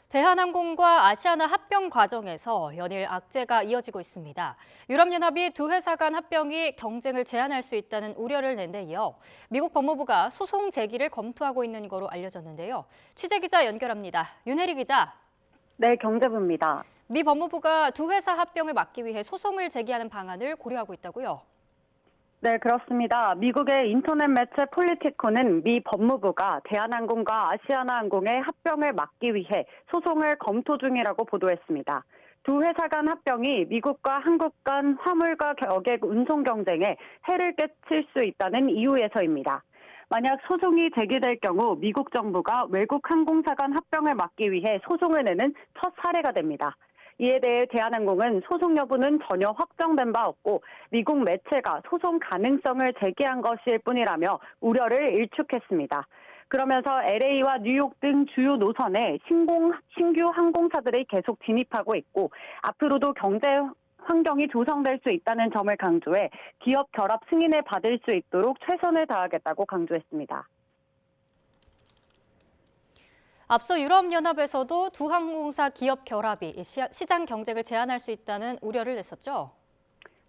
대한항공과 아시아나 합병 과정에서 연일 악재가 이어지고 있습니다. 유럽연합이 두 회사 간 합병이 경쟁을 제한할 수 있다는 우려를 낸 데 이어 미국 법무부가 소송 제기를 검토하고 있는 거로 알려졌는데요. 취재기자 연결합니다. 윤혜리 기자. 네, 경제부입니다. 미 법무부가 두 회사 합병을 막기 위해 소송을 제기하는 방안을 고려하고 있다고요? 네, 그렇습니다. 미국의 인터넷 매체 폴리티코는 미 법무부가 대한항공과 아시아나항공의 합병을 막기 위해 소송을 검토 중이라고 보도했습니다. 두 회사 간 합병이 미국과 한국 간 화물과 여객 운송 경쟁에 해를 끼칠 수 있다는 이유에서입니다. 만약 소송이 제기될 경우 미국 정부가 외국 항공사 간 합병을 막기 위해 소송을 내는 첫 사례가 됩니다. 이에 대해 대한항공은 소송 여부는 전혀 확정된 바 없고 미국 매체가 소송 가능성을 제기한 것일 뿐이라며 우려를 일축했습니다. 그러면서 LA와 뉴욕 등 주요 노선에 신규 항공사들이 계속 진입하고 있고 앞으로도 경제 환경이 조성될 수 있다는 점을 강조해 기업 결합 승인을 받을 수 있도록 최선을 다하겠다고 강조했습니다. 앞서 유럽연합에서도 두 항공사 기업 결합이 시장 경쟁을 제한할 수 있다는 우려를 냈었죠.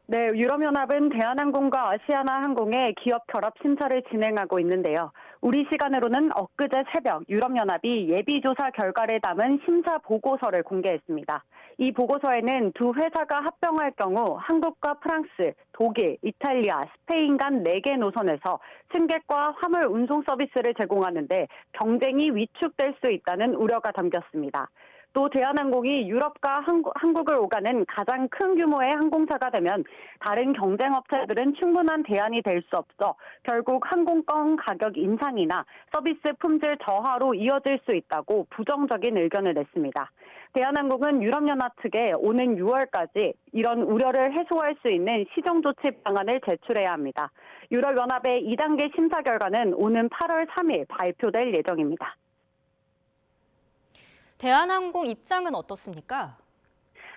네, 유럽연합은 대한항공과 아시아나항공의 기업 결합 심사를 진행하고 있는데요. 우리 시간으로는 엊그제 새벽 유럽연합이 예비조사 결과를 담은 심사 보고서를 공개했습니다. 이 보고서에는 두 회사가 합병할 경우 한국과 프랑스, 독일, 이탈리아, 스페인 간 4개 노선에서 승객과 화물 운송 서비스를 제공하는데 경쟁이 위축될 수 있다는 우려가 담겼습니다. 또 대한항공이 유럽과 한국을 오가는 가장 큰 규모의 항공사가 되면 다른 경쟁 업체들은 충분한 대안이 될 수 없어 결국 항공권 가격 인상이나 서비스 품질 저하로 이어질 수 있다고 부정적인 의견을 냈습니다. 대한항공은 유럽연합 측에 오는 6월까지 이런 우려를 해소할 수 있는 시정조치 방안을 제출해야 합니다. 유럽연합의 2단계 심사 결과는 오는 8월 3일 발표될 예정입니다. 대한항공 입장은 어떻습니까?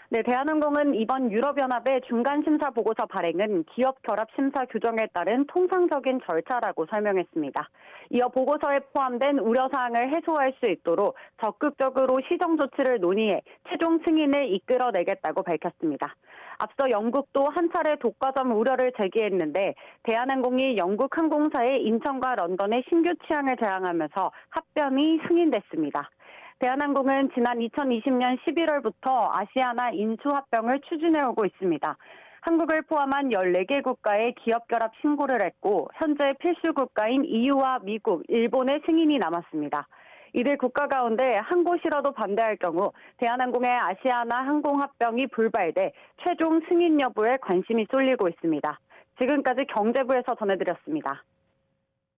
네, 대한항공은 이번 유럽연합의 중간심사 보고서 발행은 기업 결합 심사 규정에 따른 통상적인 절차라고 설명했습니다. 이어 보고서에 포함된 우려사항을 해소할 수 있도록 적극적으로 시정 조치를 논의해 최종 승인을 이끌어내겠다고 밝혔습니다. 앞서 영국도 한 차례 독과점 우려를 제기했는데 대한항공이 영국 항공사의 인천과 런던의 신규 취항을 제한하면서 합병이 승인됐습니다. 대한항공은 지난 2020년 11월부터 아시아나 인수합병을 추진해오고 있습니다. 한국을 포함한 14개 국가의 기업 결합 신고를 했고 현재 필수 국가인 EU와 미국, 일본의 승인이 남았습니다. 이들 국가 가운데 한 곳이라도 반대할 경우 대한항공의 아시아나 항공합병이 불발돼 최종 승인 여부에 관심이 쏠리고 있습니다. 지금까지 경제부에서 전해드렸습니다.